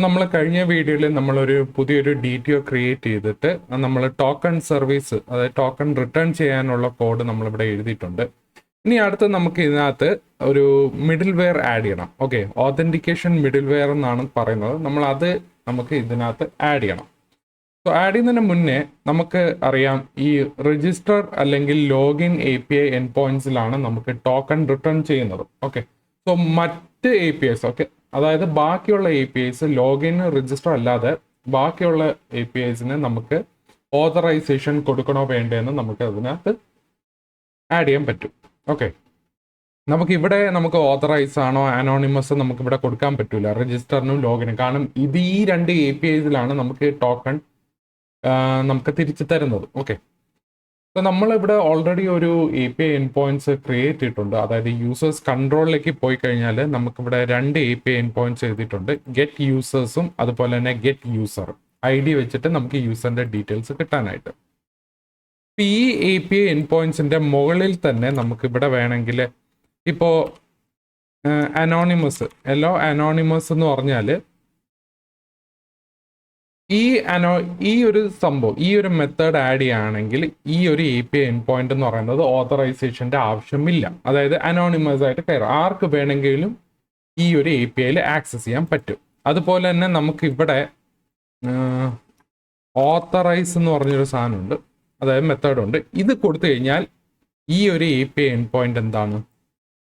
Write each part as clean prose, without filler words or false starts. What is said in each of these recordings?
നമ്മൾ കഴിഞ്ഞ വീഡിയോയിൽ നമ്മളൊരു പുതിയൊരു DTO ക്രിയേറ്റ് ചെയ്തിട്ട് നമ്മൾ ടോക്കൺ സർവീസ്, അതായത് ടോക്കൺ റിട്ടേൺ ചെയ്യാനുള്ള കോഡ് നമ്മളിവിടെ എഴുതിയിട്ടുണ്ട്. ഇനി അടുത്ത് നമുക്ക് ഇതിനകത്ത് ഒരു മിഡിൽ വെയർ ആഡ് ചെയ്യണം. ഓക്കെ, ഓതന്റിക്കേഷൻ മിഡിൽ വെയർ എന്നാണ് പറയുന്നത്. നമുക്ക് ഇതിനകത്ത് ആഡ് ചെയ്യണം. സോ ആഡ് ചെയ്യുന്നതിന് മുന്നേ നമുക്ക് അറിയാം, ഈ രജിസ്റ്റർ അല്ലെങ്കിൽ ലോഗിൻ API എൻഡ് പോയിന്റ്സിലാണ് നമുക്ക് ടോക്കൺ റിട്ടേൺ ചെയ്യുന്നത്. ഓക്കെ, സോ മറ്റ് APIs, ഓക്കെ, അതായത് ബാക്കിയുള്ള APIs ലോഗിൻ രജിസ്റ്റർ അല്ലാതെ ബാക്കിയുള്ള APIസിന് നമുക്ക് ഓതറൈസേഷൻ കൊടുക്കണോ വേണ്ടതെന്ന് നമുക്ക് അതിനകത്ത് ആഡ് ചെയ്യാൻ പറ്റും. ഓക്കെ, നമുക്ക് ഓതറൈസ് ആണോ അനോണിമസ് നമുക്കിവിടെ കൊടുക്കാൻ പറ്റില്ല, രജിസ്റ്ററിനും ലോഗിനും. കാരണം ഈ രണ്ട് APIസിലാണ് നമുക്ക് ടോക്കൺ നമുക്ക് തിരിച്ചു തരുന്നത്. ഓക്കെ, സോ നമ്മളിവിടെ ഓൾറെഡി ഒരു API എൻഡ് പോയിന്റ്സ് ക്രിയേറ്റ് ചെയ്തിട്ടുണ്ട്. അതായത് യൂസേഴ്സ് കൺട്രോളിലേക്ക് പോയി കഴിഞ്ഞാൽ നമുക്കിവിടെ രണ്ട് API എൻഡ് പോയിന്റ്സ് എഴുതിയിട്ടുണ്ട്. ഗെറ്റ് യൂസേഴ്സും അതുപോലെ തന്നെ ഗെറ്റ് യൂസർ ID വെച്ചിട്ട് നമുക്ക് യൂസറിന്റെ ഡീറ്റെയിൽസ് കിട്ടാനായിട്ട്. ഈ API എൻഡ് പോയിന്റ്സിന്റെ മുകളിൽ തന്നെ നമുക്കിവിടെ വേണമെങ്കിൽ ഇപ്പോൾ അനോണിമസ് എന്ന് പറഞ്ഞാൽ ഈ ഒരു സംഭവം, ഈ ഒരു മെത്തേഡ് ആഡ് ചെയ്യുകയാണെങ്കിൽ ഈ ഒരു API എൻഡ് പോയിന്റ് എന്ന് പറയുന്നത് ഓതറൈസേഷന്റെ ആവശ്യമില്ല. അതായത് അനോണിമസ് ആയിട്ട് കയറാം, ആർക്ക് വേണമെങ്കിലും ഈ ഒരു APIയിൽ ആക്സസ് ചെയ്യാൻ പറ്റും. അതുപോലെ തന്നെ നമുക്ക് ഇവിടെ ഓത്തറൈസ് എന്ന് പറഞ്ഞൊരു സാധനമുണ്ട്, അതായത് മെത്തേഡ് ഉണ്ട്. ഇത് കൊടുത്തു കഴിഞ്ഞാൽ ഈ ഒരു API എൻഡ് പോയിന്റ് എന്താണ്,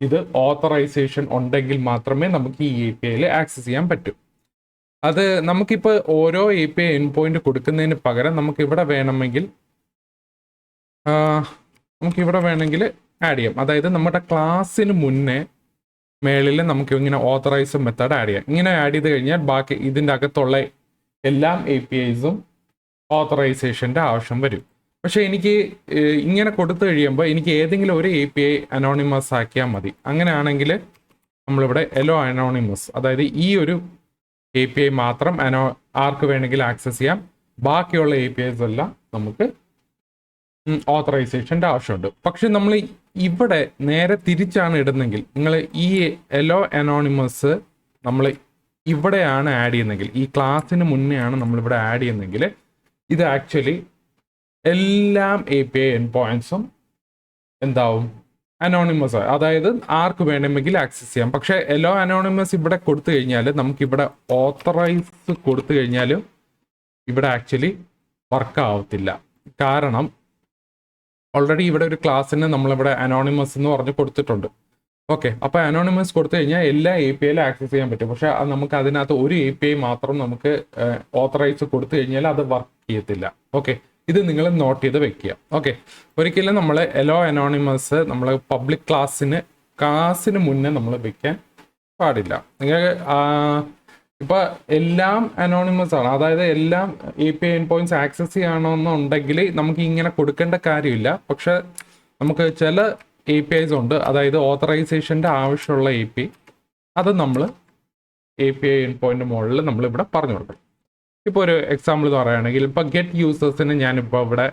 ഇത് ഓത്തറൈസേഷൻ ഉണ്ടെങ്കിൽ മാത്രമേ നമുക്ക് ഈ APIയിൽ ആക്സസ് ചെയ്യാൻ പറ്റൂ. അത് നമുക്കിപ്പോൾ ഓരോ API എൻഡ് പോയിന്റ് കൊടുക്കുന്നതിന് പകരം നമുക്കിവിടെ വേണമെങ്കിൽ ആഡ് ചെയ്യാം. അതായത് നമ്മുടെ ക്ലാസ്സിന് മുന്നേ മേളിൽ നമുക്ക് ഇങ്ങനെ ഓത്തറൈസ് മെത്തേഡ് ആഡ് ചെയ്യാം. ഇങ്ങനെ ആഡ് ചെയ്ത് കഴിഞ്ഞാൽ ബാക്കി ഇതിൻ്റെ അകത്തുള്ള എല്ലാ APIസും ഓത്തറൈസേഷൻ്റെ ആവശ്യം വരും. പക്ഷേ എനിക്ക് ഇങ്ങനെ കൊടുത്തു കഴിയുമ്പോൾ എനിക്ക് ഏതെങ്കിലും ഒരു API അനോണിമസ് ആക്കിയാൽ മതി. അങ്ങനെയാണെങ്കിൽ നമ്മളിവിടെ അനോണിമസ്, അതായത് ഈ ഒരു API മാത്രം ആർക്ക് വേണമെങ്കിൽ ആക്സസ് ചെയ്യാം, ബാക്കിയുള്ള APIs എല്ലാം നമുക്ക് ഓത്തറൈസേഷൻ്റെ ആവശ്യമുണ്ട്. പക്ഷെ നമ്മൾ ഇവിടെ നേരെ തിരിച്ചാണ് ഇടുന്നെങ്കിൽ, നിങ്ങൾ ഈ അനോണിമസ് നമ്മൾ ഇവിടെയാണ് ആഡ് ചെയ്യുന്നെങ്കിൽ, ഈ ക്ലാസ്സിന് മുന്നെയാണ് നമ്മളിവിടെ ആഡ് ചെയ്യുന്നെങ്കിൽ, ഇത് ആക്ച്വലി എല്ലാ API എൻഡ് പോയിന്റ്സും എന്താവും, അനോണിമസ്, അതായത് ആർക്ക് വേണമെങ്കിൽ ആക്സസ് ചെയ്യാം. പക്ഷെ അനോണിമസ് ഇവിടെ കൊടുത്തു കഴിഞ്ഞാൽ നമുക്കിവിടെ ഓത്തറൈസ് കൊടുത്തു കഴിഞ്ഞാലും ഇവിടെ ആക്ച്വലി വർക്ക് ആവത്തില്ല. കാരണം ഓൾറെഡി ഇവിടെ ഒരു ക്ലാസ്സിന് നമ്മളിവിടെ അനോണിമസ് എന്ന് പറഞ്ഞ് കൊടുത്തിട്ടുണ്ട്. ഓക്കെ, അപ്പോൾ അനോണിമസ് കൊടുത്തു കഴിഞ്ഞാൽ എല്ലാ APIയിലും ആക്സസ് ചെയ്യാൻ പറ്റും. പക്ഷെ നമുക്ക് അതിനകത്ത് ഒരു API മാത്രം നമുക്ക് ഓത്തറൈസ് കൊടുത്തു കഴിഞ്ഞാൽ അത് വർക്ക് ചെയ്യത്തില്ല. ഓക്കെ, ഇത് നിങ്ങൾ നോട്ട് ചെയ്ത് വെക്കുക. ഓക്കെ, ഒരിക്കലും നമ്മൾ അനോണിമസ് നമ്മൾ പബ്ലിക് ക്ലാസ്സിന് മുന്നേ നമ്മൾ വെക്കാൻ പാടില്ല. നിങ്ങൾ ഇപ്പോൾ എല്ലാം അനോണിമസ് ആണ്, അതായത് എല്ലാം API എൻഡ് പോയിന്റ്സ് ആക്സസ് ചെയ്യണമെന്നുണ്ടെങ്കിൽ നമുക്ക് ഇങ്ങനെ കൊടുക്കേണ്ട കാര്യമില്ല. പക്ഷെ നമുക്ക് ചില APIs ഉണ്ട്, അതായത് ഓത്തറൈസേഷൻ്റെ ആവശ്യമുള്ള API, അത് നമ്മൾ API എൻഡ് പോയിന്റ് മുകളിൽ നമ്മളിവിടെ പറഞ്ഞു കൊടുക്കണം. ഇപ്പോൾ ഒരു എക്സാമ്പിൾ പറയുകയാണെങ്കിൽ, ഇപ്പോൾ ഗെറ്റ് യൂസേഴ്സിന് ഞാനിപ്പോൾ ഇവിടെ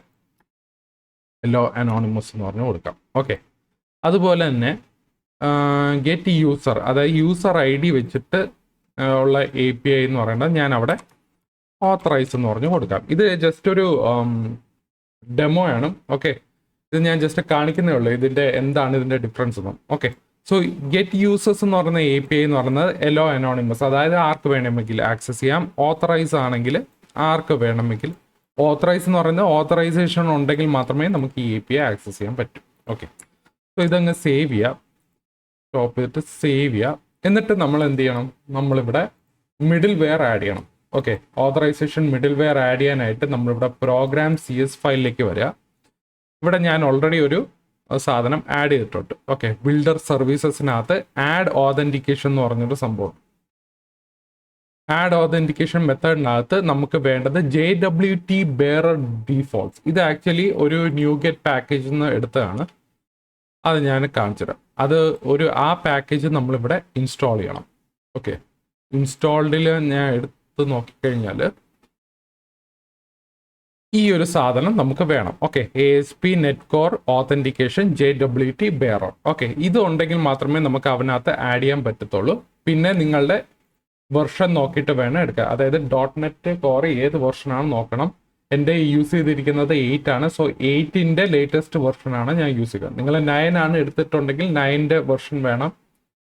അനോണിമസ് എന്ന് പറഞ്ഞ് കൊടുക്കാം. ഓക്കെ, അതുപോലെ തന്നെ ഗെറ്റ് യൂസർ, അതായത് യൂസർ ID വെച്ചിട്ട് ഉള്ള API എന്ന് പറയുന്നത് ഞാൻ അവിടെ ഓത്തറൈസ് എന്ന് പറഞ്ഞ് കൊടുക്കാം. ഇത് ജസ്റ്റ് ഒരു ഡെമോ ആണ്. ഓക്കെ, ഇത് ഞാൻ ജസ്റ്റ് കാണിക്കുന്നേ ഉള്ളൂ എന്താണ് ഇതിൻ്റെ ഡിഫറൻസ് എന്നും. ഓക്കെ, സോ ഗെറ്റ് യൂസേഴ്സ് എന്ന് പറയുന്ന API എന്ന് പറയുന്നത് അനോണിമസ്, അതായത് ആർക്ക് വേണമെങ്കിൽ ആക്സസ് ചെയ്യാം. ഓത്തറൈസ് ആണെങ്കിൽ ആർക്ക് വേണമെങ്കിൽ, ഓത്തറൈസ് എന്ന് പറയുന്നത് ഓത്തറൈസേഷൻ ഉണ്ടെങ്കിൽ മാത്രമേ നമുക്ക് ഈ API ആക്സസ് ചെയ്യാൻ പറ്റൂ. ഓക്കെ, സോ ഇതങ്ങ് സേവ് ചെയ്യാം, സ്റ്റോപ്പ് ചെയ്തിട്ട് സേവ് ചെയ്യാം. എന്നിട്ട് നമ്മൾ എന്ത് ചെയ്യണം, നമ്മളിവിടെ മിഡിൽ വെയർ ആഡ് ചെയ്യണം. Okay, authorisation middleware add ചെയ്യാനായിട്ട് നമ്മളിവിടെ പ്രോഗ്രാം CS ഫയലിലേക്ക് വരിക. ഇവിടെ ഞാൻ ഓൾറെഡി ഒരു സാധനം ആഡ് ചെയ്തിട്ടുണ്ട്. ഓക്കെ, ബിൽഡർ സർവീസസിനകത്ത് ആഡ് ഓതന്റിക്കേഷൻ എന്ന് പറഞ്ഞൊരു സംഭവം. ആഡ് ഓതന്റിക്കേഷൻ മെത്തേഡിനകത്ത് നമുക്ക് വേണ്ടത് JWT ബെയറർ ഡീഫോൾട്ട്സ്. ഇത് ആക്ച്വലി ഒരു NuGet പാക്കേജിൽ നിന്ന് എടുത്തതാണ്. അത് ഞാൻ കാണിച്ചുതരാം. ആ പാക്കേജ് നമ്മളിവിടെ ഇൻസ്റ്റാൾ ചെയ്യണം. ഓക്കെ, ഇൻസ്റ്റാൾഡിൽ ഞാൻ എടുത്ത് നോക്കിക്കഴിഞ്ഞാൽ ഈ ഒരു സാധനം നമുക്ക് വേണം. Okay, ASP net core authentication JWT bearer. Okay, ഇത് ഉണ്ടെങ്കിൽ മാത്രമേ നമുക്ക് അവനകത്ത് ആഡ് ചെയ്യാൻ പറ്റത്തുള്ളൂ. പിന്നെ നിങ്ങളുടെ വെർഷൻ നോക്കിയിട്ട് വേണം എടുക്കുക. അതായത് .NET Core ഏത് വെർഷനാണ് നോക്കണം. എൻ്റെ യൂസ് ചെയ്തിരിക്കുന്നത് 8 ആണ്. സോ 8ൻ്റെ ലേറ്റസ്റ്റ് വെർഷനാണ് ഞാൻ യൂസ് ചെയ്യുക. നിങ്ങൾ 9 ആണ് എടുത്തിട്ടുണ്ടെങ്കിൽ 9ൻ്റെ വെർഷൻ വേണം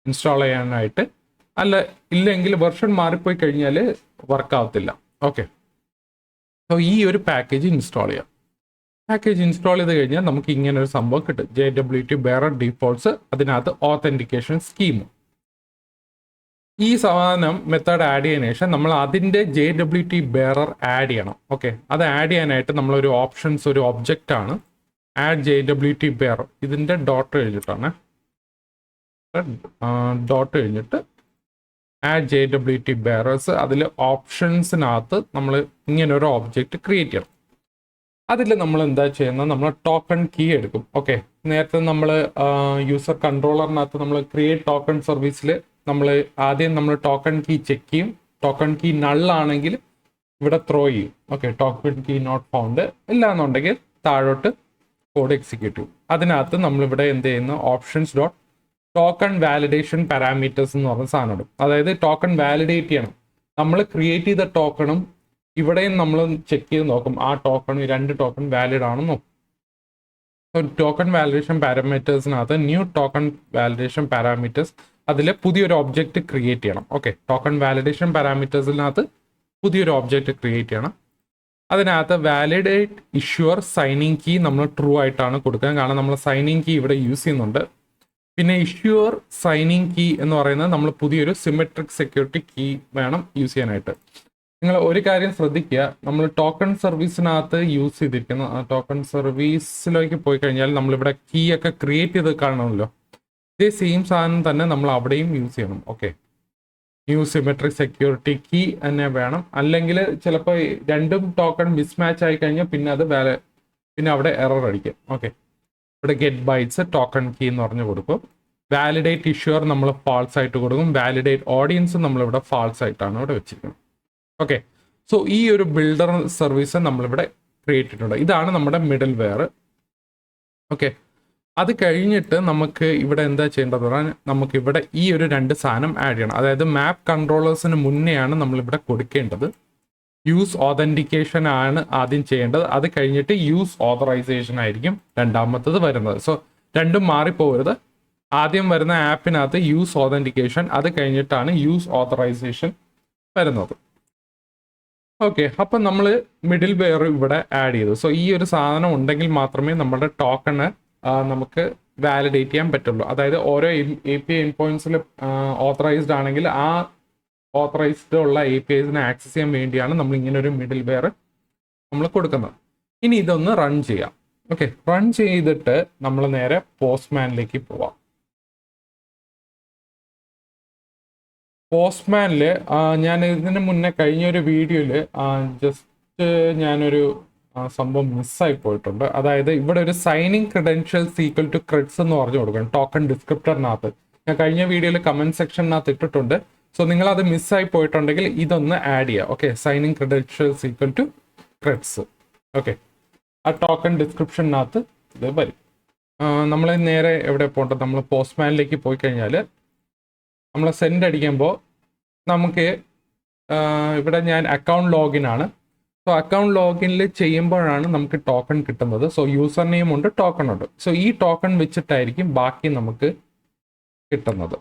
ഇൻസ്റ്റാൾ ചെയ്യാനായിട്ട്. ഇല്ലെങ്കിൽ വെർഷൻ മാറിപ്പോയി കഴിഞ്ഞാൽ വർക്ക് ആവത്തില്ല. ഓക്കെ, സോ ഈ ഒരു പാക്കേജ് ഇൻസ്റ്റാൾ ചെയ്യാം. പാക്കേജ് ഇൻസ്റ്റാൾ ചെയ്ത് കഴിഞ്ഞാൽ നമുക്ക് ഇങ്ങനെ ഒരു സംഭവം കിട്ടും, JWT Bearer Defaults, അതിനകത്ത് ഓത്തൻറ്റിക്കേഷൻ സ്കീം. ഈ സാധനം മെത്തേഡ് ആഡ് ചെയ്തതിനു ശേഷം നമ്മൾ അതിൻ്റെ JWT Bearer ആഡ് ചെയ്യണം. ഓക്കെ, അത് ആഡ് ചെയ്യാനായിട്ട് നമ്മളൊരു ഓപ്ഷൻസ്, ഒരു ഒബ്ജക്റ്റ് ആണ് ആഡ് JWT Bearer. ഇതിൻ്റെ ഡോട്ട് കഴിഞ്ഞിട്ടാണ്, ഡോട്ട് കഴിഞ്ഞിട്ട് ആഡ് JWT Bearers. അതിൽ ഓപ്ഷൻസിനകത്ത് നമ്മൾ ഇങ്ങനെ ഒരു ഒബ്ജക്റ്റ് ക്രിയേറ്റ് ചെയ്യണം. അതിൽ നമ്മൾ എന്താ ചെയ്യുന്നത്, നമ്മൾ ടോക്കൺ കീ എടുക്കും. ഓക്കെ, നേരത്തെ നമ്മൾ യൂസർ കൺട്രോളറിനകത്ത് നമ്മൾ ക്രിയേറ്റ് ടോക്കൺ സർവീസിൽ ആദ്യം നമ്മൾ ടോക്കൺ കീ ചെക്ക് ചെയ്യും. ടോക്കൺ കീ നള്ളാണെങ്കിൽ ഇവിടെ ത്രോ ചെയ്യും. Okay, token key not found, ഇല്ലാന്നുണ്ടെങ്കിൽ താഴോട്ട് കോഡ് എക്സിക്യൂട്ട് ചെയ്യും. അതിനകത്ത് നമ്മളിവിടെ എന്ത് ചെയ്യുന്നു, options dot token validation parameters എന്ന് പറഞ്ഞ സാധനം ഇടും. അതായത് ടോക്കൺ വാലിഡേറ്റ് ചെയ്യണം. നമ്മൾ ക്രിയേറ്റ് ചെയ്ത ടോക്കണും ഇവിടെയും നമ്മൾ ചെക്ക് ചെയ്ത് നോക്കും, ആ ടോക്കൺ, 2 ടോക്കൺ വാലിഡ് ആണെന്ന് നോക്കും. ടോക്കൺ വാലിഡേഷൻ പാരാമീറ്റേഴ്സിനകത്ത് ന്യൂ ടോക്കൺ വാലിഡേഷൻ പാരാമീറ്റേഴ്സ്, അതിൽ പുതിയൊരു ഒബ്ജക്റ്റ് ക്രിയേറ്റ് ചെയ്യണം. ഓക്കെ, ടോക്കൺ വാലിഡേഷൻ പാരാമീറ്റേഴ്സിനകത്ത് പുതിയൊരു ഒബ്ജക്റ്റ് ക്രിയേറ്റ് ചെയ്യണം. അതിനകത്ത് വാലിഡേറ്റ് ഇഷ്യൂർ സൈനിങ് കീ നമ്മൾ ട്രൂ ആയിട്ടാണ് കൊടുക്കുക, കാരണം നമ്മൾ സൈനിങ് കീ ഇവിടെ യൂസ് ചെയ്യുന്നുണ്ട്. പിന്നെ ഇഷ്യൂർ സൈനിങ് കീ എന്ന് പറയുന്നത് നമ്മൾ പുതിയൊരു സിമെട്രിക് സെക്യൂരിറ്റി കീ വേണം യൂസ് ചെയ്യാനായിട്ട്. നിങ്ങൾ ഒരു കാര്യം ശ്രദ്ധിക്കുക, നമ്മൾ ടോക്കൺ സർവീസിനകത്ത് യൂസ് ചെയ്തിരിക്കുന്ന ടോക്കൺ സർവീസിലേക്ക് പോയി കഴിഞ്ഞാൽ നമ്മളിവിടെ കീ ഒക്കെ ക്രിയേറ്റ് ചെയ്ത് കാണണമല്ലോ, ഇതേ സെയിം സാധനം തന്നെ നമ്മൾ അവിടെയും യൂസ് ചെയ്യണം. Okay, new symmetric security key തന്നെ വേണം. അല്ലെങ്കിൽ ചിലപ്പോൾ രണ്ടും ടോക്കൺ മിസ്മാച്ച് ആയി കഴിഞ്ഞാൽ പിന്നെ അവിടെ എറർ അടിക്കും. ഓക്കെ, ഇവിടെ ഗെറ്റ് ബൈറ്റ്സ് ടോക്കൺ കീ എന്ന് പറഞ്ഞ് കൊടുക്കും. വാലിഡേറ്റ് ഇഷ്യൂർ നമ്മൾ ഫാൾസ് ആയിട്ട് കൊടുക്കും. വാലിഡേറ്റ് ഓഡിയൻസ് നമ്മളിവിടെ ഫാൾസ് ആയിട്ടാണ് ഇവിടെ വെച്ചിരിക്കുന്നത്. ഓക്കെ, സോ ഈ ഒരു ബിൽഡർ സർവീസ് നമ്മളിവിടെ ക്രിയേറ്റ് ചെയ്തിട്ടുണ്ട്. ഇതാണ് നമ്മുടെ മിഡിൽ വെയർ. ഓക്കെ, അത് കഴിഞ്ഞിട്ട് നമുക്ക് ഇവിടെ എന്താ ചെയ്യേണ്ടത് പറഞ്ഞാൽ, നമുക്കിവിടെ ഈ ഒരു 2 സാധനം ആഡ് ചെയ്യണം. അതായത് മാപ്പ് കൺട്രോളേഴ്സിന് മുന്നെയാണ് നമ്മളിവിടെ കൊടുക്കേണ്ടത്. യൂസ് ഓതൻറ്റിക്കേഷൻ ആണ് ആദ്യം ചെയ്യേണ്ടത്. അത് കഴിഞ്ഞിട്ട് യൂസ് ഓതറൈസേഷൻ ആയിരിക്കും രണ്ടാമത്തത് വരുന്നത്. സോ രണ്ടും മാറിപ്പോകരുത്. ആദ്യം വരുന്ന ആപ്പിനകത്ത് യൂസ് ഓതൻറ്റിക്കേഷൻ, അത് കഴിഞ്ഞിട്ടാണ് യൂസ് ഓതറൈസേഷൻ വരുന്നത്. ഓക്കെ, അപ്പം നമ്മൾ മിഡിൽ വെയർ ഇവിടെ ആഡ് ചെയ്തു. സോ ഈ ഒരു സാധനം ഉണ്ടെങ്കിൽ മാത്രമേ നമ്മുടെ ടോക്കണ് നമുക്ക് വാലിഡേറ്റ് ചെയ്യാൻ പറ്റുള്ളൂ. അതായത് ഓരോ API എൻഡ് പോയിന്റ്സിൽ ഓത്തറൈസ്ഡ് ആണെങ്കിൽ ആ ഓത്തറൈസ്ഡ് ഉള്ള APIസിനെ ആക്സസ് ചെയ്യാൻ വേണ്ടിയാണ് നമ്മൾ ഇങ്ങനെ ഒരു മിഡിൽ വെയർ നമ്മൾ കൊടുക്കുന്നത്. ഇനി ഇതൊന്ന് റൺ ചെയ്യാം. ഓക്കെ, റൺ ചെയ്തിട്ട് നമ്മൾ നേരെ പോസ്റ്റ്മാനിലേക്ക് പോവാം. പോസ്റ്റ്മാനിൽ ഞാൻ ഇതിന് മുന്നേ കഴിഞ്ഞൊരു വീഡിയോയിൽ ജസ്റ്റ് ഞാനൊരു സംഭവം മിസ്സായി പോയിട്ടുണ്ട്. അതായത് ഇവിടെ ഒരു സൈനിങ് ക്രെഡൻഷ്യൽസ് ഈക്വൽ ടു ക്രെഡ്സ് എന്ന് പറഞ്ഞു കൊടുക്കണം ടോക്കൺ ഡിസ്ക്രിപ്റ്ററിനകത്ത്. ഞാൻ കഴിഞ്ഞ വീഡിയോയിൽ കമന്റ് സെക്ഷനകത്ത് ഇട്ടിട്ടുണ്ട്. സോ നിങ്ങൾ അത് മിസ്സായി പോയിട്ടുണ്ടെങ്കിൽ ഇതൊന്ന് ആഡ് ചെയ്യുക. Okay, signing credentials equal to creds. Okay, ആ ടോക്കൺ ഡിസ്ക്രിപ്ഷനകത്ത് ഇത് വരും. നമ്മൾ നേരെ എവിടെ പോകേണ്ടത്, നമ്മൾ പോസ്റ്റ്മാനിലേക്ക് പോയി കഴിഞ്ഞാൽ നമ്മൾ സെൻഡ് അടിക്കുമ്പോൾ നമുക്ക് ഇവിടെ ഞാൻ അക്കൗണ്ട് ലോഗിൻ ആണ്. സോ അക്കൗണ്ട് ലോഗിനിൽ ചെയ്യുമ്പോഴാണ് നമുക്ക് ടോക്കൺ കിട്ടുന്നത്. സോ യൂസർ നെയിം ഉണ്ട്, ടോക്കൺ ഉണ്ട്. സോ ഈ ടോക്കൺ വെച്ചിട്ടായിരിക്കും ബാക്കി നമുക്ക് കിട്ടുന്നത്.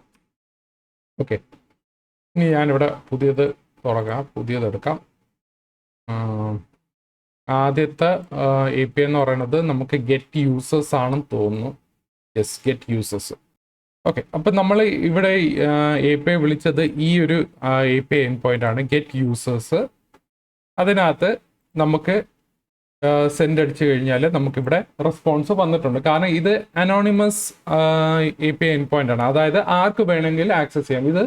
ഓക്കെ, ഇനി ഞാനിവിടെ പുതിയത് പുതിയതെടുക്കാം. ആദ്യത്തെ API എന്ന് പറയുന്നത് നമുക്ക് ഗെറ്റ് യൂസേഴ്സ് ആണെന്ന് തോന്നുന്നു. Yes, get users. ഓക്കെ, അപ്പം നമ്മൾ ഇവിടെ API വിളിച്ചത് ഈ ഒരു API എൻഡ് പോയിന്റ് ആണ്, ഗെറ്റ് യൂസേഴ്സ്. അതിനകത്ത് നമുക്ക് സെൻഡ് അടിച്ചു കഴിഞ്ഞാൽ നമുക്കിവിടെ റെസ്പോൺസ് വന്നിട്ടുണ്ട്. കാരണം ഇത് അനോണിമസ് API എൻഡ് പോയിന്റ് ആണ്, അതായത് ആർക്ക് വേണമെങ്കിൽ ആക്സസ് ചെയ്യാം. ഇത്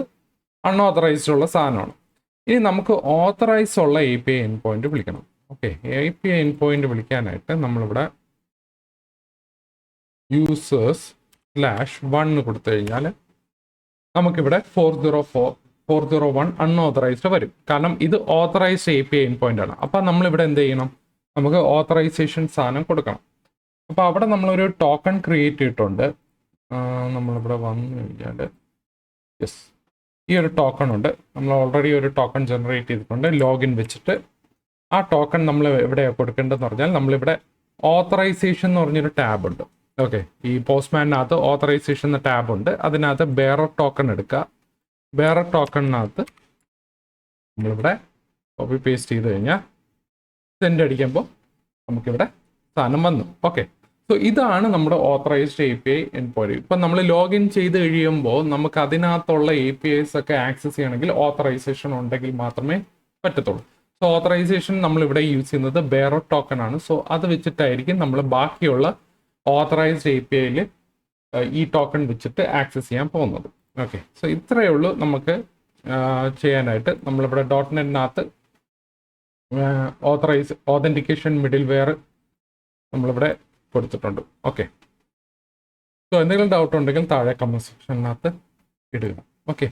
അൺഓത്തറൈസ്ഡ് ഉള്ള സാധനമാണ്. ഇനി നമുക്ക് ഓത്തറൈസ് ഉള്ള API എൻഡ് പോയിന്റ് വിളിക്കണം. ഓക്കെ, API എൻഡ് പോയിന്റ് വിളിക്കാനായിട്ട് നമ്മളിവിടെ users/1 കൊടുത്തു കഴിഞ്ഞാൽ നമുക്കിവിടെ 401 അൺഓത്തറൈസ്ഡ് വരും. കാരണം ഇത് ഓത്തറൈസ്ഡ് API എൻഡ് പോയിന്റ് ആണ്. അപ്പം നമ്മളിവിടെ എന്ത് ചെയ്യണം, നമുക്ക് ഓത്തറൈസേഷൻ സാധനം കൊടുക്കണം. അപ്പോൾ അവിടെ നമ്മളൊരു ടോക്കൺ ക്രിയേറ്റ് ചെയ്തിട്ടുണ്ട്. നമ്മളിവിടെ വന്നു കഴിഞ്ഞാൽ യെസ്, ഈ ഒരു ടോക്കൺ ഉണ്ട്, നമ്മൾ ഓൾറെഡി ഒരു ടോക്കൺ ജനറേറ്റ് ചെയ്തിട്ടുണ്ട്. ലോഗിൻ വെച്ചിട്ട് ആ ടോക്കൺ നമ്മൾ എവിടെയാണ് കൊടുക്കേണ്ടതെന്ന് പറഞ്ഞാൽ നമ്മളിവിടെ ഓത്തറൈസേഷൻ എന്ന് പറഞ്ഞൊരു ടാബ് ഉണ്ട്. ഓക്കെ, ഈ പോസ്റ്റ്മാനകത്ത് ഓത്തറൈസേഷൻ എന്ന ടാബ് ഉണ്ട്. അതിനകത്ത് ബെയറർ ടോക്കൺ എടുക്കുക. ബെയറർ ടോക്കണിനകത്ത് നമ്മളിവിടെ കോപ്പി പേസ്റ്റ് ചെയ്ത് കഴിഞ്ഞാൽ സെൻഡ് അടിക്കുമ്പോൾ നമുക്കിവിടെ സാധനം വന്നു. ഓക്കെ, സോ ഇതാണ് നമ്മുടെ ഓത്തറൈസ്ഡ് API എൻഡ് പോയിന്റ്. ഇപ്പം നമ്മൾ ലോഗിൻ ചെയ്ത് കഴിയുമ്പോൾ നമുക്ക് അതിനകത്തുള്ള APIs ഒക്കെ ആക്സസ് ചെയ്യണമെങ്കിൽ ഓത്തറൈസേഷൻ ഉണ്ടെങ്കിൽ മാത്രമേ പറ്റത്തുള്ളൂ. സോ ഓത്തറൈസേഷൻ നമ്മളിവിടെ യൂസ് ചെയ്യുന്നത് ബെയറർ ടോക്കൺ ആണ്. സോ അത് വെച്ചിട്ടായിരിക്കും നമ്മൾ ബാക്കിയുള്ള ഓത്തറൈസ്ഡ് APIയിൽ ഈ ടോക്കൺ വെച്ചിട്ട് ആക്സസ് ചെയ്യാൻ പോകുന്നത്. ഓക്കെ, സോ ഇത്രയേ ഉള്ളൂ നമുക്ക് ചെയ്യാനായിട്ട്. നമ്മളിവിടെ .NET-നകത്ത് ഓതൻറ്റിക്കേഷൻ മിഡിൽ വെയർ നമ്മളിവിടെ കൊടുത്തിട്ടുണ്ട്. ഓക്കെ, സോ എന്തെങ്കിലും ഡൗട്ട് ഉണ്ടെങ്കിൽ താഴെ കമന്റ് സെക്ഷനകത്ത് ഇടുക. ഓക്കെ.